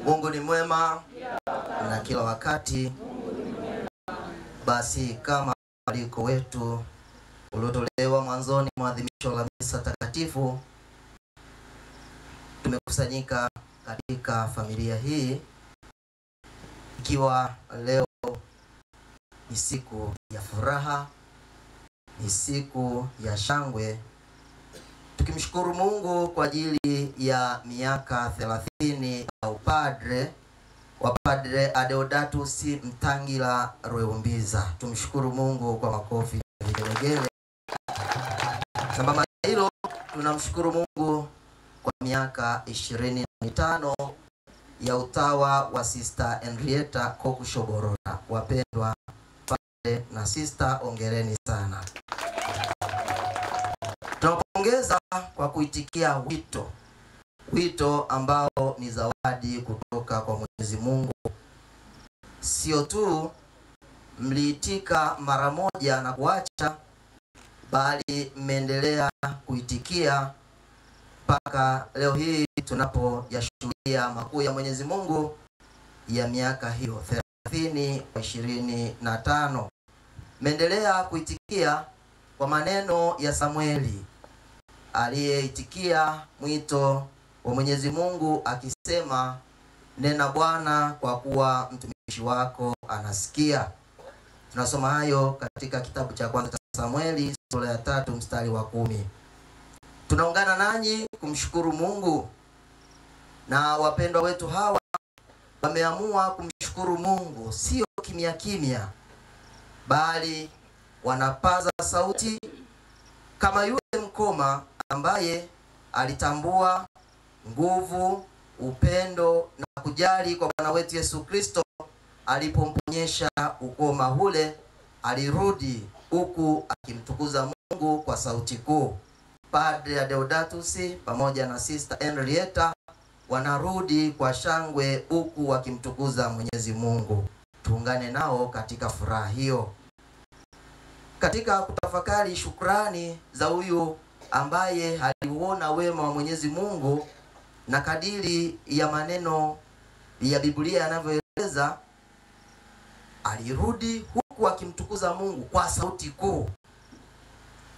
Mungu ni mwema na kila wakati. Basi kama aliko wetu uliotolewa mwanzoni mwa adhimisho la misa takatifu, tumekusanyika katika familia hii ikiwa leo ni siku ya furaha, ni siku ya shangwe, tukimshukuru Mungu kwa ajili ya miaka 30 ya upadre wa Padre Adeodatus Mtangila Rweumbiza. Tumshukuru Mungu kwa makofi na vigelegele. Sambamba na hilo, tunamshukuru Mungu kwa miaka 25 ya utawa wa Sister Henrietta Kokushoborora. Wapendwa Padre na Sister, ongereni sana. Tunapongeza kwa kuitikia wito ambao ni zawadi kutoka kwa Mwenyezi Mungu. Sio tu mliitika mara moja na kuacha, bali mmeendelea kuitikia mpaka leo hii tunapoyashuhudia makuu ya Mwenyezi Mungu ya miaka hiyo 25. Mmeendelea kuitikia kwa maneno ya Samueli aliyeitikia mwito wa Mwenyezi Mungu akisema, nena Bwana, kwa kuwa mtumishi wako anasikia. Tunasoma hayo katika kitabu cha kwanza cha Samueli sura ya 3 mstari wa 10. Tunaungana nanyi kumshukuru Mungu, na wapendwa wetu hawa wameamua kumshukuru Mungu sio kimya kimya, bali wanapaza sauti kama yule mkoma ambaye alitambua nguvu, upendo na kujali kwa Bwana wetu Yesu Kristo. Alipomponyesha ukoma ule, alirudi huku akimtukuza Mungu kwa sauti kuu. Padre Adeodatus pamoja na Sister Henrietta wanarudi kwa shangwe huku wakimtukuza Mwenyezi Mungu. Tuungane nao katika furaha hiyo, katika kutafakari shukrani za huyu ambaye aliuona wema wa Mwenyezi Mungu, na kadiri ya maneno ya Biblia yanavyoeleza, alirudi huku akimtukuza Mungu kwa sauti kuu.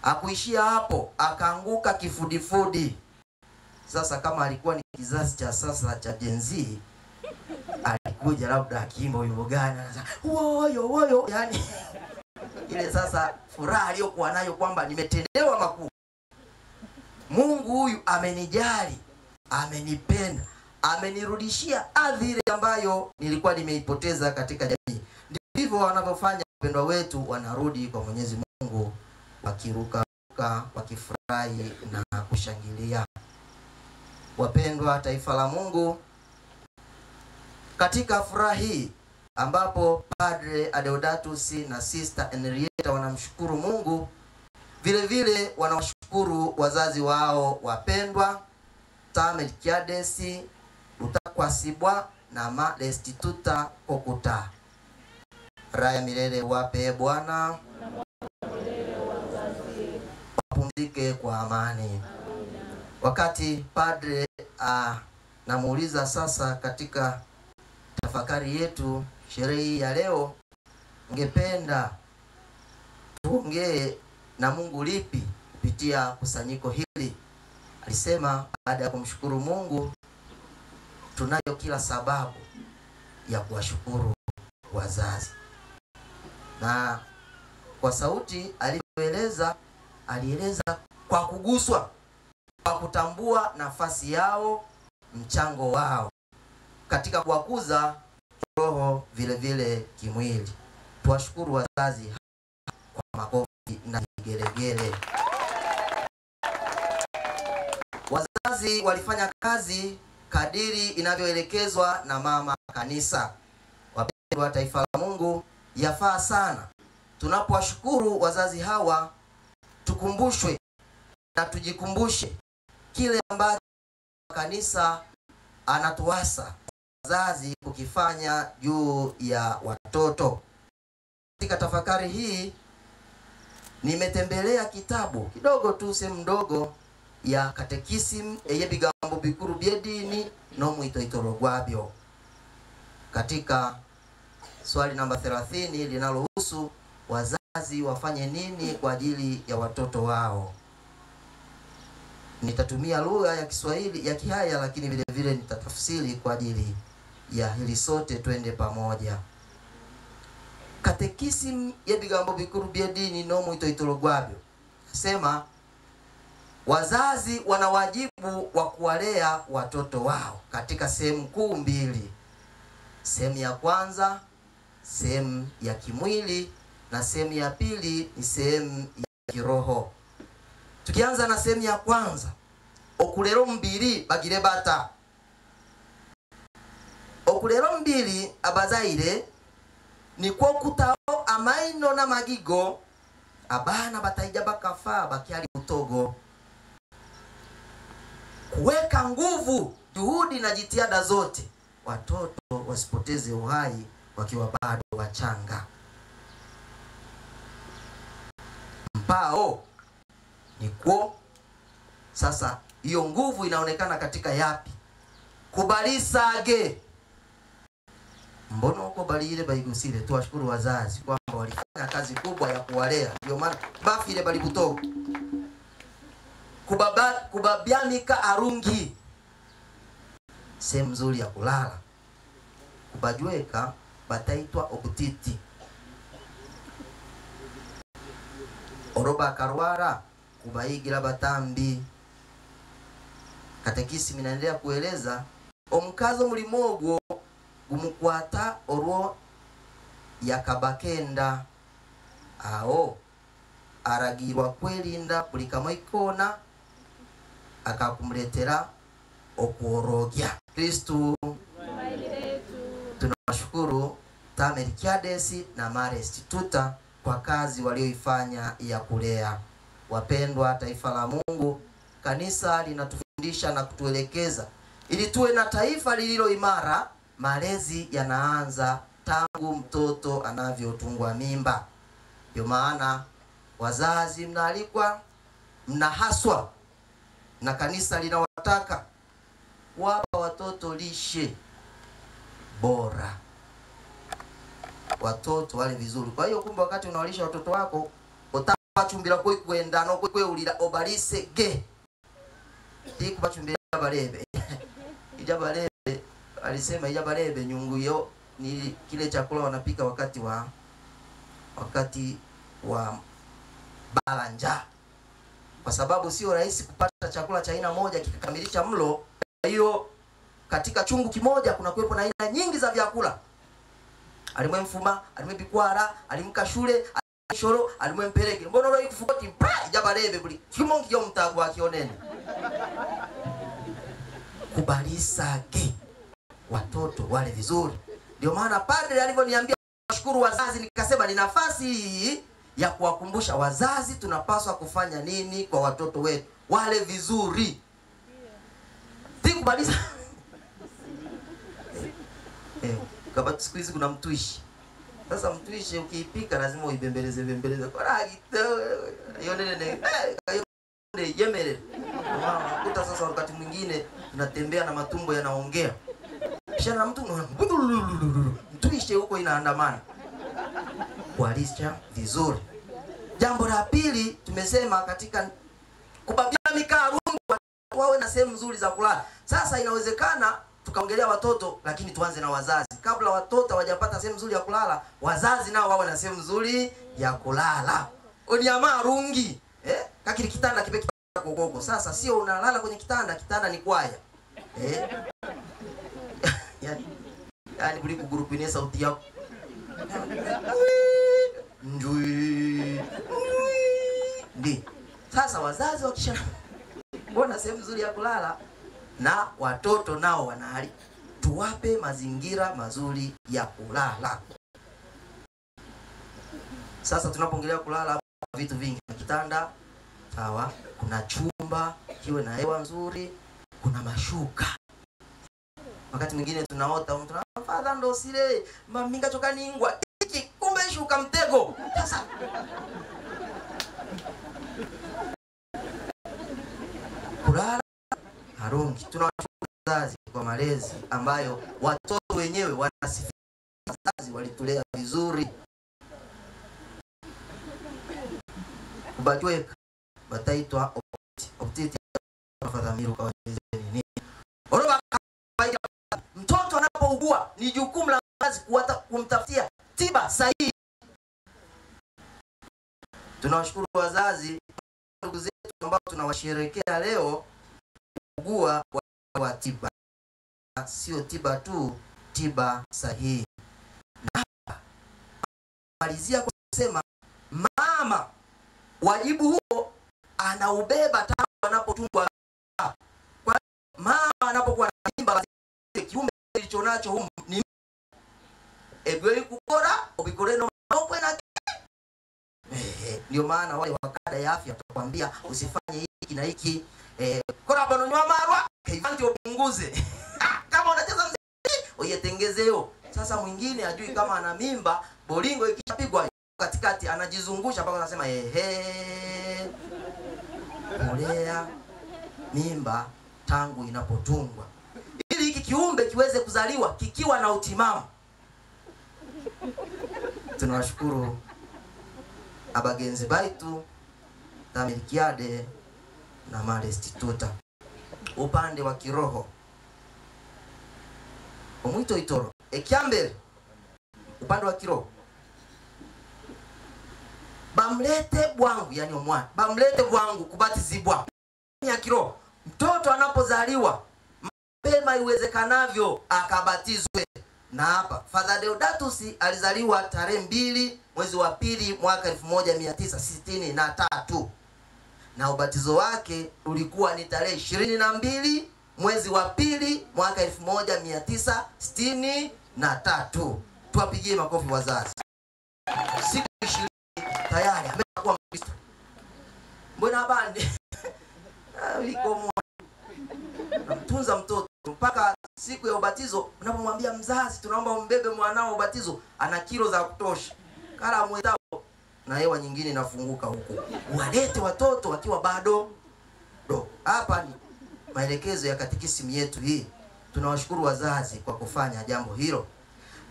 Hakuishia hapo, akaanguka kifudifudi. Sasa kama alikuwa ni kizazi cha sasa cha Gen Z, alikuja labda akiimba wimbo gani, woyo woyo, yani ile sasa furaha aliyokuwa nayo kwamba nimetendewa makuu. Mungu huyu amenijali, amenipenda, amenirudishia ardhi ile ambayo nilikuwa nimeipoteza katika jamii. Ndivyo wanavyofanya wapendwa wetu, wanarudi kwa Mwenyezi Mungu wakiruka, wakifurahi na kushangilia. Wapendwa taifa la Mungu, katika furaha hii ambapo Padre Adeodatus na Sister Henrietta wanamshukuru Mungu, vile vile wanawashukuru wazazi wao wapendwa, Tamelkiadesi Utakwasibwa na Ma Restituta Kokuta. Raya milele wape Bwana, wapumzike kwa amani. Wakati Padre namuuliza sasa katika tafakari yetu sherehe ya leo, ngependa tuongee na Mungu lipi kupitia kusanyiko hili, alisema baada ya kumshukuru Mungu, tunayo kila sababu ya kuwashukuru wazazi. Na kwa sauti alieleza kwa kuguswa, kwa kutambua nafasi yao, mchango wao katika kuwakuza roho vile vile kimwili. Tuwashukuru wazazi kwa makofi na vigelegele. Wazazi walifanya kazi kadiri inavyoelekezwa na mama kanisa. Wapendwa taifa la Mungu, yafaa sana tunapowashukuru wazazi hawa tukumbushwe na tujikumbushe kile ambacho kanisa anatuasa wazazi kukifanya juu ya watoto. Katika tafakari hii nimetembelea kitabu kidogo tu, sehemu ndogo ya Katekisimu eyebigambo bikuru byedini no mwito itorogwabyo. katika swali namba 30 linalohusu wazazi wafanye nini kwa ajili ya watoto wao. Nitatumia lugha ya Kiswahili ya Kihaya, lakini vile vile nitatafsiri kwa ajili ya hili sote twende pamoja. Katekisimu y'ebigambo bikuru by'edini no mwito itologwabyo sema wazazi wana wajibu wa kuwalea watoto wao katika sehemu kuu mbili. Sehemu ya kwanza, sehemu ya kimwili, na sehemu ya pili ni sehemu ya kiroho. Tukianza na sehemu ya kwanza, okulero mbili bagire bata. Okulero mbili abazaire ni kwa kutao amaino na magigo abana bataija bakafa bakiali utogo. Kuweka nguvu, juhudi na jitihada zote watoto wasipoteze uhai wakiwa bado wachanga. Mpao ni kwa sasa hiyo nguvu inaonekana katika yapi? Kubalisage. Mbona uko balile baigusile? Tuwashukuru wazazi kwamba walifanya kazi kubwa ya kuwalea. Ndio maana bafile bali kutoka. Kubabyamika arungi, sehemu nzuri ya kulala. Kubajweka bataitwa obutiti. Oroba karwara kubayigira batambi. Katekisimu inaendelea kueleza omukazo mulimogo gumukwata orwo yakabakenda ao aragirwa kwelinda kulikamo ikona akakumuletera okuorogya. Kristu tunashukuru Tamerkiadesi na Marest Tuta kwa kazi walioifanya ya kulea. Wapendwa taifa la Mungu, kanisa linatufundisha na kutuelekeza ili tuwe na taifa lililo imara. Malezi yanaanza tangu mtoto anavyotungwa mimba. Ndio maana wazazi mnaalikwa, mnahaswa na kanisa linawataka wapa watoto lishe bora, watoto wale vizuri. Kwa hiyo kumbe wakati unawalisha watoto wako otabachumbira kwe kwenda no kwe ulira obalise ge tikubachumbira balebe ijabalebe. Alisema ijabalebe nyungu yo ni kile chakula wanapika wakati wa balanja, kwa sababu sio rahisi kupata chakula cha aina moja kikakamilisha mlo. Kwa hiyo katika chungu kimoja kuna kuwepo na aina nyingi za vyakula. Alimwe mfuma, alimwe bikwara, alimka shule, shoro, alimwe mpeleke. Mbona roho ikufukoti ijabalebe buli kimongi yo mtagu akionene. Kubalisage watoto wale vizuri. Ndio maana padre alivyoniambia nashukuru wazazi, nikasema ni nafasi hii ya kuwakumbusha wazazi tunapaswa kufanya nini kwa watoto wetu wale vizuri. Tikubalisa kama siku hizi kuna mtuishi. Sasa mtuishi ukiipika lazima uibembeleze kwa rangi yonene yemele. Kuta sasa wakati mwingine tunatembea na matumbo yanaongea. Kisha na mtu mtuishi huko inaandamana. Kualisha vizuri. Jambo la pili tumesema katika kubabyamika arungu wawe na sehemu nzuri za kulala. Sasa inawezekana tukaongelea watoto lakini tuanze na wazazi. Kabla watoto hawajapata sehemu nzuri ya kulala, wazazi nao wawe na sehemu nzuri ya kulala. Onyama rungi, kakiri kitanda kibeki kokoko. Sasa sio unalala kwenye kitanda ni kwaya. Yani kuliko gurupine sauti yako. Njui. Ndi. Sasa wazazi wakisha wana sehemu nzuri ya kulala na watoto nao wanahali, tuwape mazingira mazuri ya kulala. Sasa tunapoongelea kulala vitu vingi, kitanda sawa, kuna chumba kiwe na hewa nzuri, kuna mashuka. Wakati mwingine tunaota mtu anafadha ndo sile maminga choka ningwa iki kumbe shuka mtego. Sasa kulala harungi. Tunawashukuru wazazi kwa malezi ambayo watoto wenyewe wanasifia wazazi walitulea vizuri. Ubajweka bataitwa optiti afadhamiru kwa nini. Oroba mtoto anapougua ni jukumu la mzazi kumtafutia tiba sahihi. Tunawashukuru wazazi ndugu zetu ambao tunawasherehekea leo kuugua wa tiba. Sio tiba tu, tiba sahihi. Na malizia kusema mama wajibu huo anaubeba tangu anapotungwa. Kwa mama anapokuwa na mimba, kiumbe kilichonacho humu ni egwe kukora obikoreno maokwe na ndio maana wale wakada ya afya watakwambia usifanye hiki na hiki. Kora bano nywa marwa kaivanti upunguze. Kama unacheza mziki uyetengezeo. Sasa mwingine ajui kama ana mimba, bolingo ikishapigwa katikati anajizungusha mpaka anasema molea mimba tangu inapotungwa, ili hiki kiumbe kiweze kuzaliwa kikiwa na utimamu. Tunawashukuru abagenzi baitu tamilikiade na Marestituta. Upande wa kiroho omwito itoro ekyambere, upande wa kiroho bamlete bwangu, yani omwana bamlete bwangu kubatizibwa ya kiroho. Mtoto anapozaliwa mapema iwezekanavyo akabatizwe. Na hapa Father Deodatus alizaliwa tarehe 2 mwezi wa pili mwaka 1963 na ubatizo wake ulikuwa ni tarehe 22 mwezi wa pili mwaka 1963. Tuwapigie makofi wazazi. Siku 20 tayari amekuwa Mkristo. Mbona bande iko mtunza mtoto mpaka siku ya ubatizo. Unapomwambia mzazi tunaomba umbebe mwanao ubatizo, ana kilo za kutosha, kala mwetao na hewa nyingine inafunguka huko. Walete watoto wakiwa bado do. Hapa ni maelekezo ya katekisimu yetu hii. Tunawashukuru wazazi kwa kufanya jambo hilo.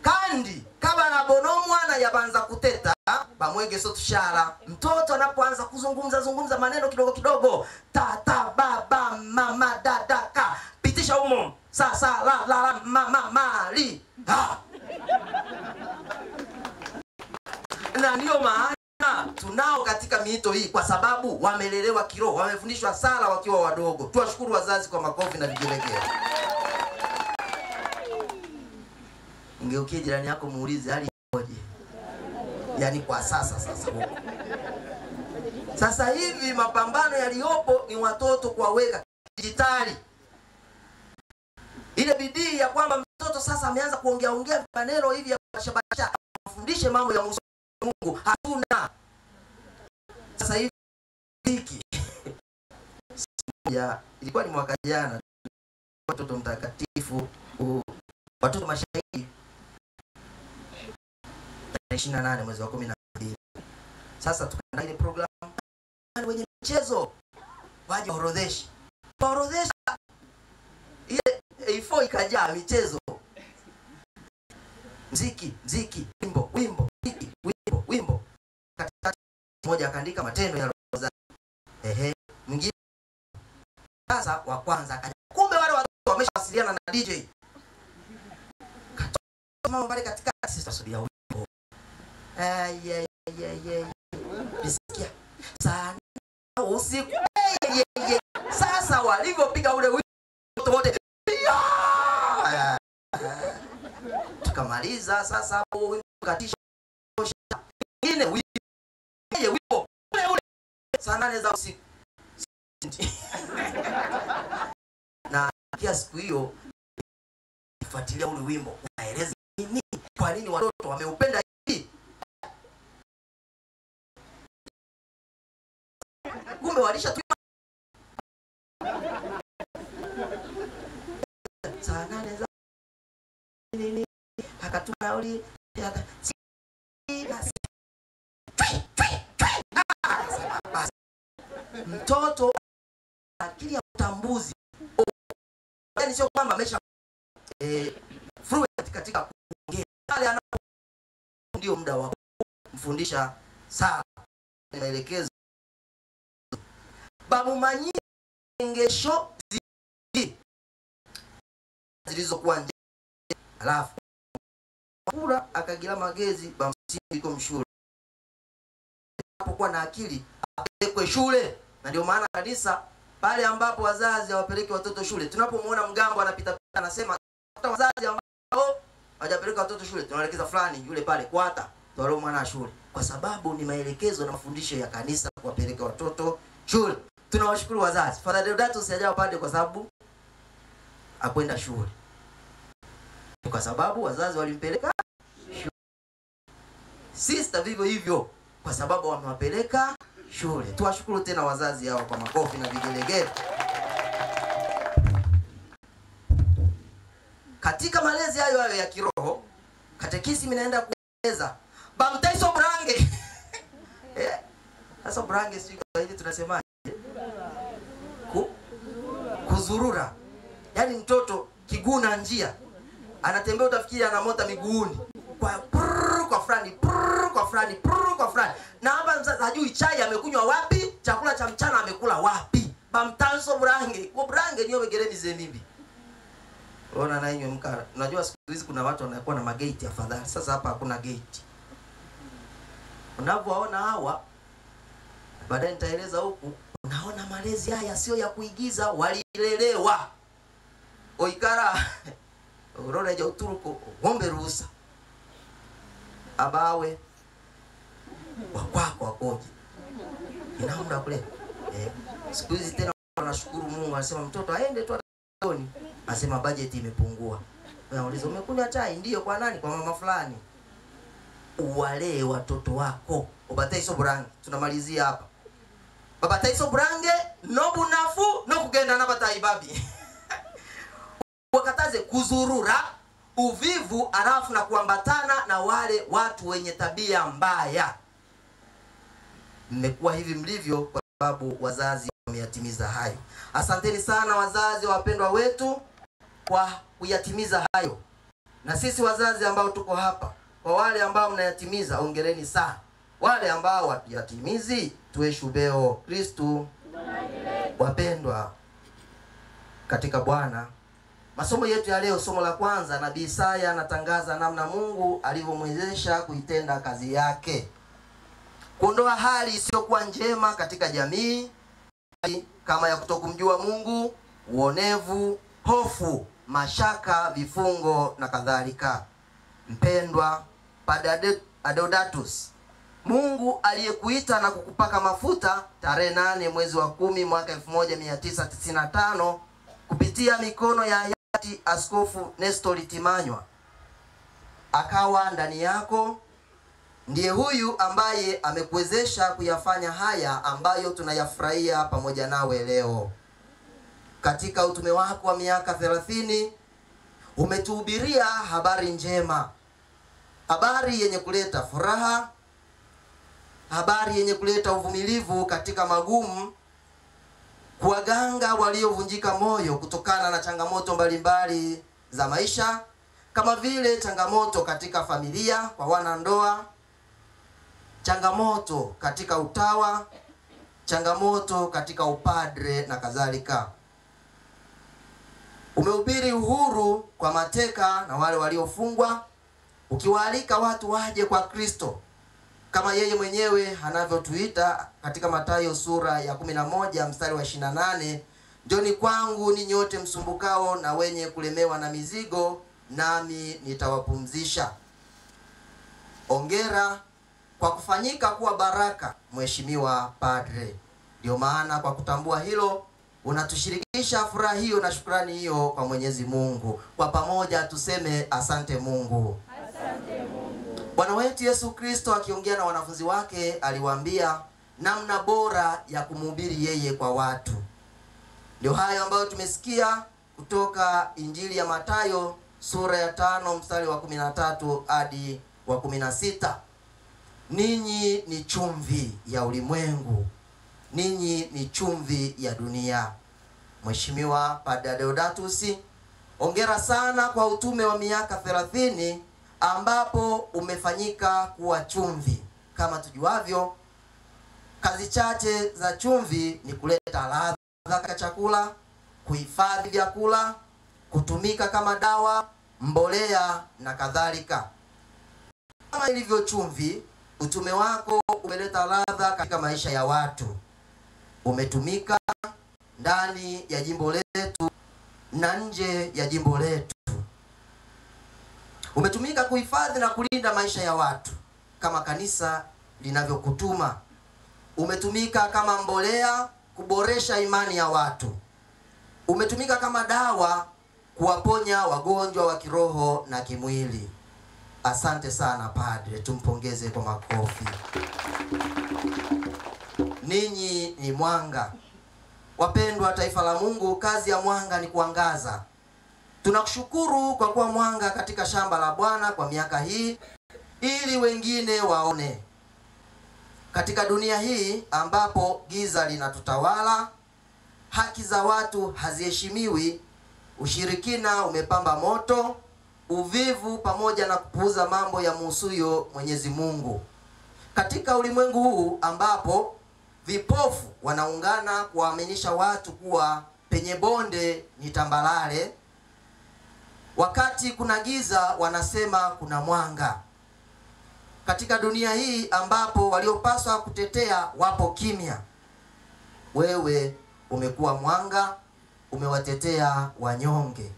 Kandi kaba na bono mwana yabanza kuteta bamwege so tushara. Mtoto anapoanza kuzungumza maneno kidogo kidogo, tata baba mama dada ka pitisha umo sasa la mama mali na ndio maana tunao katika miito hii, kwa sababu wamelelewa kiroho, wamefundishwa sala wakiwa wadogo. Tuwashukuru wazazi kwa makofi na vigelegele. Ngeukie jirani yako muulize hali ikoje. Yani kwa sasa huko. Sasa hivi mapambano yaliopo ni watoto kuwaweka dijitali. Ile bidii ya kwamba mtoto sasa ameanza kuongea maneno hivi ya bashabasha, afundishe mambo ya Mungu hatuna. Sasa hivi hiki ya ilikuwa ni mwaka jana, watoto mtakatifu, watoto mashahidi 28 mwezi wa 12. Sasa tukaenda ile program wenye michezo waje orodhesha. Orodhesha ile A4 ikajaa michezo. Mziki, wimbo, wimbo. Katikati mmoja akaandika matendo ya roho. Mwingine sasa wa kwanza akaja. Kumbe wale watu wameshawasiliana na DJ. Kama pale katikati sisi tusubiria wimbo. Bisikia. Sana usiku. Sasa walivyopiga ule wimbo wote. Tukamaliza sasa hapo wimbo katisha. Ingine wimbo ule saa 8 za usiku. Na kia siku hiyo ifuatilia ule wimbo, unaeleza nini? Kwa nini watoto wameupenda hivi? Kumbe walisha tu saa 8 za nini akatuna uli mtoto akili ya utambuzi. Yani sio kwamba amesha fluent katika ndio muda wa kumfundisha sawa maelekezo. Bamumanyi ngesho zilizokuwa nje, alafu kura akagira magezi bamsindiko mshule hapokuwa na akili apelekwe shule. Na ndio maana kanisa pale ambapo wazazi hawapeleki watoto shule, tunapomuona mgambo anapita anasema hata wazazi ambao hawajapeleka watoto shule tunaelekeza fulani yule pale kwata tuwalo mwana shule, kwa sababu ni maelekezo na mafundisho ya kanisa kuwapeleka watoto shule. Tunawashukuru wazazi. Father Deodatus hajawa pale kwa sababu akwenda shule, kwa sababu wazazi walimpeleka shule. Sister vivyo hivyo, kwa sababu wamewapeleka shule. Tuwashukuru tena wazazi hao kwa makofi na vigelegele. Katika malezi hayo ya kiroho, katekisi minaenda kueleza bamtaiso brange. Sasa brange sio kwa hivi tunasemaje? Kuzurura. Yaani mtoto kiguna njia, anatembea utafikiri anamota miguuni. Kwa fulani. Na hapa mzazi hajui chai amekunywa wapi, chakula cha mchana amekula wapi. Bamtanso brange. Kwa brange niyo wegereni zemimbi. Ona na hiyo mkara. Unajua siku hizi kuna watu wanakuwa na magate afadhali. Sasa hapa hakuna gate. Unapoona hawa, baadaye nitaeleza huku, unaona malezi haya sio ya kuigiza, walilelewa. Oikara urora ya uturuko ngombe ruhusa. Abawe wakwako wakoje. Inaomba kule. Siku hizi tena wanashukuru Mungu, anasema mtoto aende tu atoni. Anasema budget imepungua. Unauliza umekunywa chai? Ndio. Kwa nani? Kwa mama fulani. Uwalee watoto wako. Obataiso brange. Tunamalizia hapa. Babataiso brange nobu nafu no kugenda na batai babi. Wakataze kuzurura, uvivu, arafu na kuambatana na wale watu wenye tabia mbaya. Mmekuwa hivi mlivyo kwa sababu wazazi wameyatimiza hayo. Asanteni sana wazazi wapendwa wetu kwa kuyatimiza hayo. Na sisi wazazi ambao tuko hapa, kwa wale ambao mnayatimiza, ongereni sana. Wale ambao watimizi, tuwe shubeo. Kristo wapendwa katika Bwana. Masomo yetu ya leo, somo la kwanza, Nabii Isaya anatangaza namna Mungu alivyomwezesha kuitenda kazi yake, kuondoa hali isiyokuwa njema katika jamii, kama ya kutokumjua Mungu, uonevu, hofu, mashaka, vifungo na kadhalika. Mpendwa Padre Deodatus, Mungu aliyekuita na kukupaka mafuta tarehe 8 mwezi wa 10 mwaka 1995 kupitia mikono ya hayati Askofu Nestor Timanywa, akawa ndani yako, ndiye huyu ambaye amekuwezesha kuyafanya haya ambayo tunayafurahia pamoja nawe leo. Katika utume wako wa miaka 30 umetuhubiria habari njema, habari yenye kuleta furaha, habari yenye kuleta uvumilivu katika magumu, kuwaganga waliovunjika moyo kutokana na changamoto mbalimbali za maisha, kama vile changamoto katika familia kwa wanandoa, changamoto katika utawa, changamoto katika upadre na kadhalika. Umehubiri uhuru kwa mateka na wale waliofungwa, ukiwaalika watu waje kwa Kristo kama yeye mwenyewe anavyotuita katika Mathayo sura ya 11 mstari wa 28, njoni kwangu ni nyote msumbukao na wenye kulemewa na mizigo, nami nitawapumzisha. Ongera kwa kufanyika kuwa baraka, Mheshimiwa Padre. Ndio maana kwa kutambua hilo unatushirikisha furaha hiyo na shukrani hiyo kwa Mwenyezi Mungu. Kwa pamoja tuseme asante Mungu. Asante Mungu. Bwana wetu Yesu Kristo akiongea na wanafunzi wake aliwaambia namna bora ya kumhubiri yeye kwa watu. Ndio hayo ambayo tumesikia kutoka Injili ya Mathayo sura ya 5 mstari wa 13 hadi wa 16. Ninyi ni chumvi ya ulimwengu, ninyi ni chumvi ya dunia. Mheshimiwa Padre Deodatus, hongera sana kwa utume wa miaka 30 ambapo umefanyika kuwa chumvi. Kama tujuavyo, kazi chache za chumvi ni kuleta ladha katika chakula, kuhifadhi vyakula, kutumika kama dawa, mbolea na kadhalika. Kama ilivyo chumvi, utume wako umeleta ladha katika maisha ya watu. Umetumika ndani ya jimbo letu na nje ya jimbo letu. Umetumika kuhifadhi na kulinda maisha ya watu kama kanisa linavyokutuma. Umetumika kama mbolea kuboresha imani ya watu. Umetumika kama dawa kuwaponya wagonjwa wa kiroho na kimwili. Asante sana Padre, tumpongeze kwa makofi. Ninyi ni mwanga. Wapendwa taifa la Mungu, kazi ya mwanga ni kuangaza. Tunakushukuru kwa kuwa mwanga katika shamba la Bwana kwa miaka hii, ili wengine waone. Katika dunia hii ambapo giza linatutawala, haki za watu haziheshimiwi, ushirikina umepamba moto, uvivu pamoja na kupuuza mambo ya muhusuyo Mwenyezi Mungu. Katika ulimwengu huu ambapo vipofu wanaungana kuwaaminisha watu kuwa penye bonde ni tambalale, wakati kuna giza wanasema kuna mwanga. Katika dunia hii ambapo waliopaswa kutetea wapo kimya, wewe umekuwa mwanga, umewatetea wanyonge.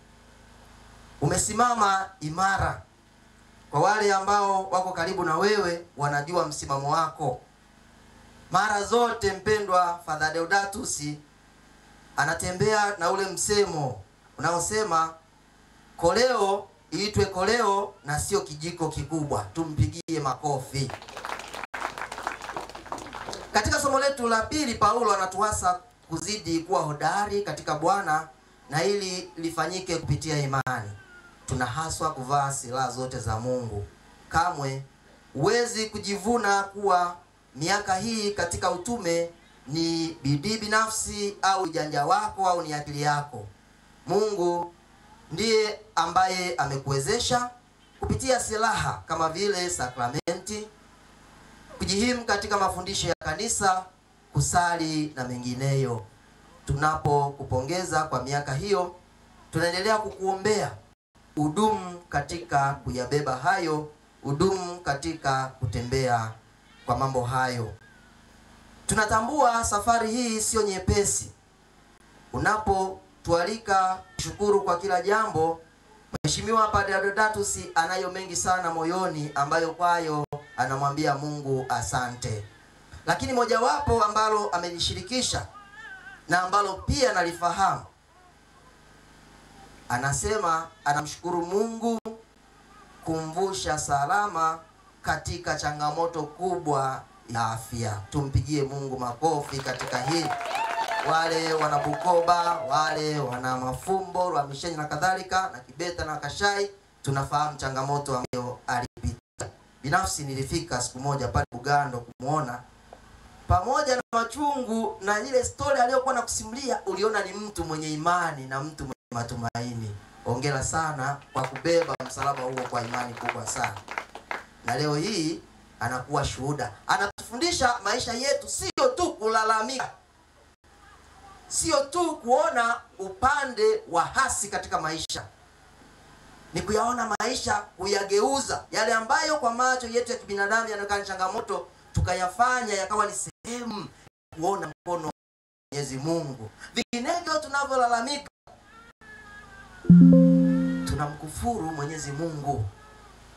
Umesimama imara. Kwa wale ambao wako karibu na wewe wanajua msimamo wako. Mara zote mpendwa Father Deodatus anatembea na ule msemo unaosema koleo iitwe koleo na sio kijiko kikubwa. Tumpigie makofi. Katika somo letu la pili, Paulo anatuasa kuzidi kuwa hodari katika Bwana, na ili lifanyike kupitia imani. Tunahaswa kuvaa silaha zote za Mungu. Kamwe huwezi kujivuna kuwa miaka hii katika utume ni bidii binafsi au ujanja wako au ni akili yako. Mungu ndiye ambaye amekuwezesha kupitia silaha kama vile sakramenti, kujihimu katika mafundisho ya kanisa, kusali na mengineyo. Tunapokupongeza kwa miaka hiyo, tunaendelea kukuombea udumu katika kuyabeba hayo, udumu katika kutembea kwa mambo hayo. Tunatambua safari hii sio nyepesi. Unapotualika kushukuru kwa kila jambo, Mheshimiwa Padre Deodatus anayo mengi sana moyoni ambayo kwayo anamwambia Mungu asante. Lakini mojawapo ambalo amenishirikisha na ambalo pia nalifahamu, anasema anamshukuru Mungu kumvusha salama katika changamoto kubwa ya afya. Tumpigie Mungu makofi katika hili. Wale wana Bukoba, wale wana Mafumbo, wa Mishenyi na kadhalika, na Kibeta na Kashai, tunafahamu changamoto ambayo alipitia. Binafsi nilifika siku moja pale Bugando kumuona, pamoja na machungu na ile story aliyokuwa na kusimulia, uliona ni mtu mwenye imani na mtu mwenye matumaini. Hongera sana kwa kubeba msalaba huo kwa imani kubwa sana. Na leo hii anakuwa shuhuda. Anatufundisha maisha yetu sio tu kulalamika, sio tu kuona upande wa hasi katika maisha. Ni kuyaona maisha, kuyageuza yale ambayo kwa macho yetu ya kibinadamu yanaonekana changamoto, tukayafanya yakawa ni sehemu kuona mkono wa Mwenyezi Mungu. Vinginevyo tunavyolalamika, tunamkufuru Mwenyezi Mungu.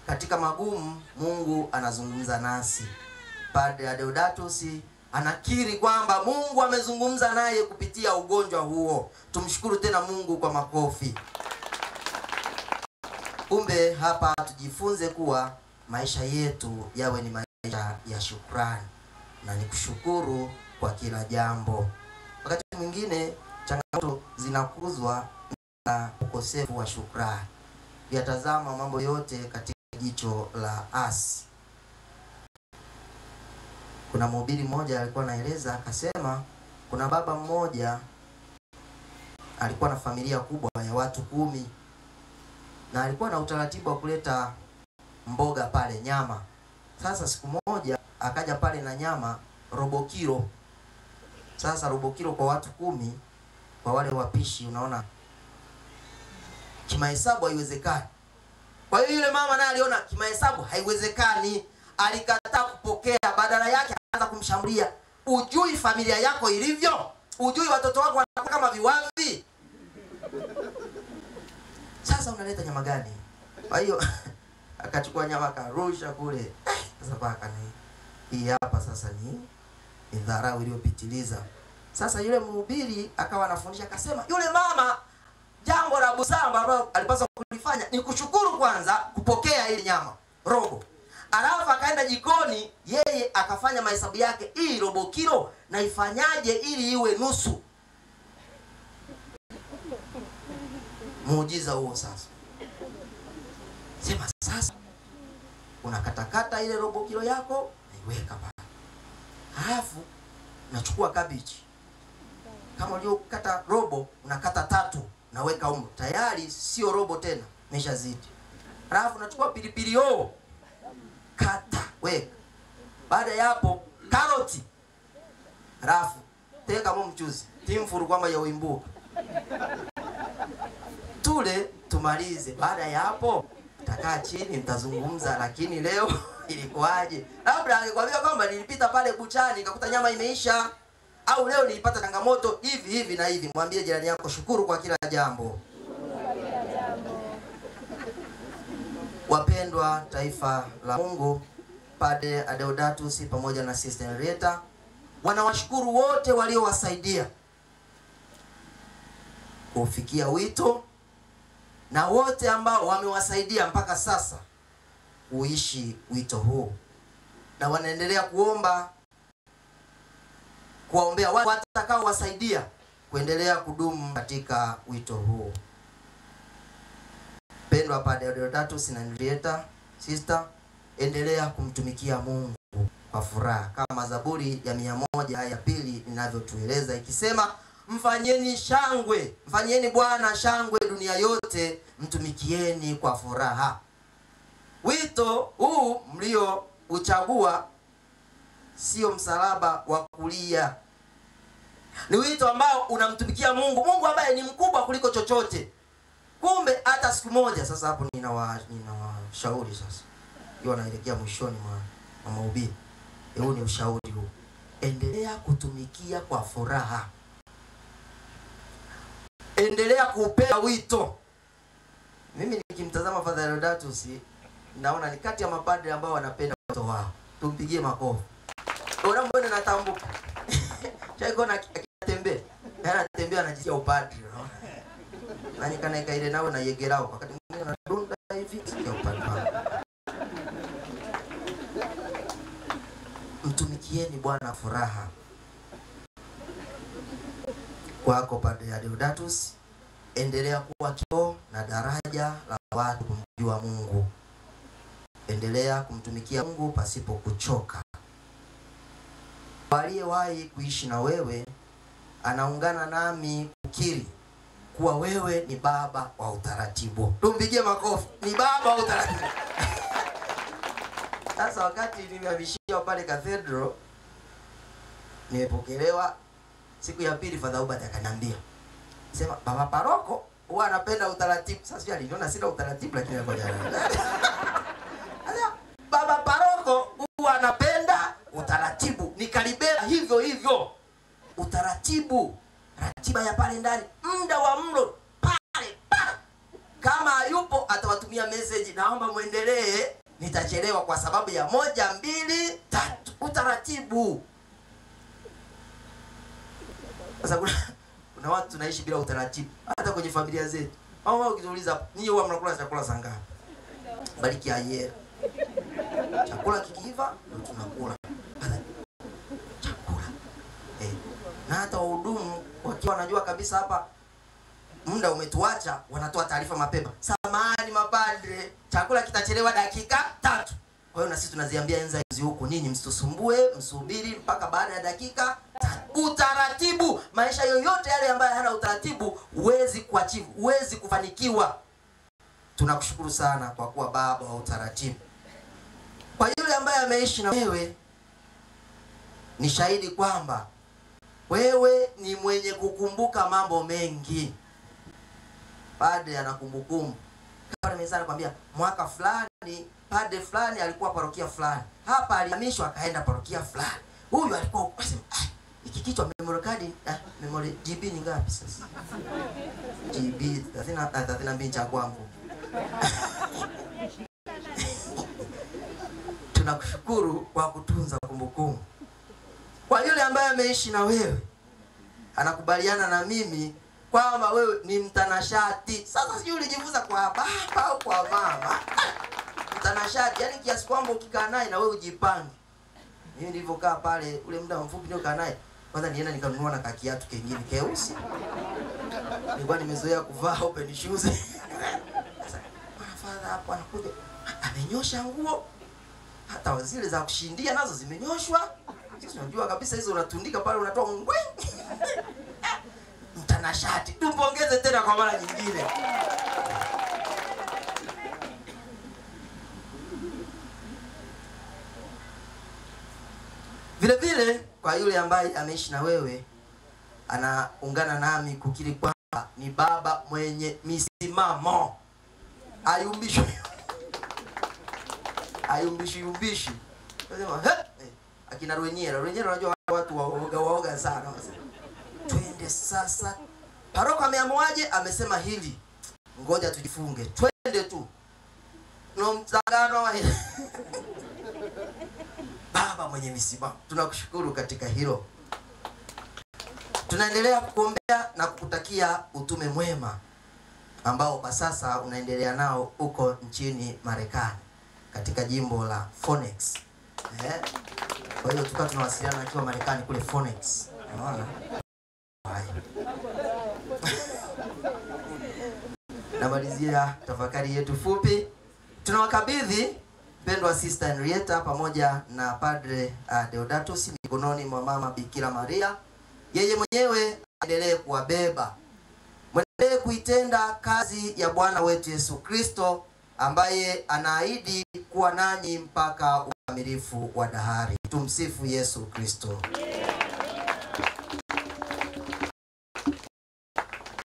Katika magumu Mungu anazungumza nasi. Padre Deodatus anakiri kwamba Mungu amezungumza naye kupitia ugonjwa huo. Tumshukuru tena Mungu kwa makofi. Kumbe hapa tujifunze kuwa maisha yetu yawe ni maisha ya shukrani na ni kushukuru kwa kila jambo. Wakati mwingine changamoto zinakuzwa na ukosefu wa shukrani. Yatazama mambo yote katika jicho la asi. Kuna mhubiri mmoja alikuwa anaeleza, akasema kuna baba mmoja alikuwa na familia kubwa ya watu 10, na alikuwa na utaratibu wa kuleta mboga pale, nyama. Sasa siku moja akaja pale na nyama robo kilo. Sasa robo kilo kwa watu 10, kwa wale wapishi, unaona kimahesabu haiwezekani. Kwa hiyo yule mama naye aliona kimahesabu haiwezekani, alikataa kupokea. Badala yake akaanza kumshambulia, ujui familia yako ilivyo? Ujui watoto wako wanakuwa kama viwavi? Sasa unaleta nyama gani? Kwa hiyo akachukua nyama akarusha kule. Sasa paka ni hii hapa, sasa ni dharau iliyopitiliza. Sasa yule mhubiri akawa anafundisha, akasema yule mama jambo la busara ambalo alipaswa kulifanya ni kushukuru kwanza, kupokea ile nyama robo. Alafu akaenda jikoni, yeye akafanya mahesabu yake, hii robo kilo na ifanyaje ili iwe nusu. Muujiza huo sasa. Sema sasa unakatakata ile robo kilo yako, naiweka pale. Alafu unachukua cabbage. Kama uliokata robo, unakata 3, naweka huko. Tayari sio robo tena, imeshazidi. Alafu unachukua pilipili hoho, kata, weka. Baada ya hapo karoti. Alafu teka mchuzi, timfuru kwamba ya uimbuka. Tule tumalize. Baada ya hapo takaa chini mtazungumza, lakini leo ilikuwaje? Labda angekwambia kwamba nilipita pale buchani nikakuta nyama imeisha, au leo nilipata changamoto hivi hivi na hivi. Mwambie jirani yako, shukuru kwa kila jambo. Wapendwa taifa la Mungu, Padre Adeodatus pamoja na Sister Henrietta wanawashukuru wote waliowasaidia kufikia wito, na wote ambao wamewasaidia mpaka sasa kuishi wito huu, na wanaendelea kuwaombea watu watakao wasaidia kuendelea kudumu katika wito huu. Pendwa Padre Adeodatus na Henrietta, sister, endelea kumtumikia Mungu kwa furaha kama Zaburi ya 100 aya 2 inavyotueleza ikisema, mfanyeni shangwe, mfanyeni Bwana shangwe dunia yote, mtumikieni kwa furaha. Wito huu mlio uchagua sio msalaba wa kulia. Ni wito ambao unamtumikia Mungu, Mungu ambaye ni mkubwa kuliko chochote. Kumbe hata siku moja, sasa hapo ninawashauri sasa. Hiyo naelekea mwishoni mwa mahubiri. Huu ni ushauri huu. Endelea kutumikia kwa furaha. Endelea kupenda wito. Mimi nikimtazama Father Adeodatus naona ni kati ya mapadri ambao wanapenda wito wao. Tumpigie makofi. Ona mbona natambuka. Chaiko na akitembea. Anatembea anajisikia upadri, unaona? Nani kana ile nao na yegerao wakati mwingine anadunda hivi ya upadri. Mtumikieni Bwana furaha. Kwako Padre Adeodatus, endelea kuwa kioo na daraja la watu kumjua Mungu. Endelea kumtumikia Mungu pasipo kuchoka. Aliyewahi kuishi na wewe anaungana nami kukiri kuwa wewe ni baba wa utaratibu. Tumpigie makofi. Ni baba wa utaratibu. Sasa wakati nimehamishia pale cathedral, nimepokelewa siku ya pili. Father Hubert akaniambia, sema baba paroko huwa anapenda utaratibu. Sasa sio aliona sina utaratibu, lakini ngoja. Baba paroko huwa anapenda utaratibu. Nikalibeba hivyo hivyo. Utaratibu, ratiba ya pale ndani, muda wa mlo pale. Kama hayupo atawatumia message, naomba muendelee, nitachelewa kwa sababu ya 1 2 3. Utaratibu. Sasa kuna watu tunaishi bila utaratibu hata kwenye familia zetu. Au wao ukiuliza, "Ninyi huwa mnakula chakula saa ngapi?" Bariki aye. Chakula kikiiva tunakula. Chakula. Na hata wahudumu wakiwa wanajua kabisa hapa muda umetuacha, wanatoa taarifa mapema. Samahani mapadre, chakula kitachelewa dakika 3. Kwa hiyo na sisi tunaziambia enzi huko, ninyi msitusumbue, msubiri mpaka baada ya dakika 3. Utaratibu. Maisha yoyote yale ambayo hana utaratibu huwezi kuachieve, huwezi kufanikiwa. Tunakushukuru sana kwa kuwa baba wa utaratibu. Kwa yule ambaye ameishi na wewe, ni shahidi kwamba wewe ni mwenye kukumbuka mambo mengi. Padre ana kumbukumbu. Kama nimesema kwambia mwaka fulani padre fulani alikuwa parokia fulani. Hapa alihamishwa akaenda parokia fulani. Huyu alikuwa ukasema hiki kichwa memory card memory GB ni ngapi sasa? GB 32 cha kwangu. Tunakushukuru kwa kutunza kumbukumbu. Kwa yule ambaye ameishi na wewe, anakubaliana na mimi kwamba wewe ni mtanashati. Sasa sijui ulijifunza kwa baba au kwa mama. Mtanashati, yani kiasi kwamba ukikaa naye na wewe ujipange. Mimi nilivyokaa pale ule muda mfupi niliokaa naye, kwanza nienda nikanunua na kakiatu kingine keusi. Nilikuwa nimezoea kuvaa open shoes. Sasa father hapo anakuja, amenyosha nguo. Hata zile za kushindia nazo zimenyoshwa. Sasa unajua kabisa hizo unatundika pale unatoa ngwe. Mtanashati. Tumpongeze tena kwa mara nyingine. Vile vile kwa yule ambaye ameishi na wewe, anaungana nami kukiri kwamba ni baba mwenye misimamo. Ayumbishi. Nasema akina Rwenyera unajua watu waoga sana. Twende sasa. Paroko ameamuaje? Amesema hili. Ngoja tujifunge. Twende tu. Mtagano wa baba mwenye misimamo. Tunakushukuru katika hilo. Tunaendelea kukuombea na kukutakia utume mwema ambao kwa sasa unaendelea nao huko nchini Marekani katika jimbo la Phoenix. Kwa hiyo tukawa tunawasiliana akiwa Marekani kule Phoenix. Unaona? Namalizia tafakari yetu fupi. Tunawakabidhi mpendwa Sister Henrietta pamoja na Padre Deodatus mikononi mwa Mama Bikira Maria. Yeye mwenyewe aendelee kuwabeba. Mwendelee kuitenda kazi ya Bwana wetu Yesu Kristo ambaye anaahidi kuwa nanyi mpaka ukamilifu wa dahari. Tumsifu Yesu Kristo.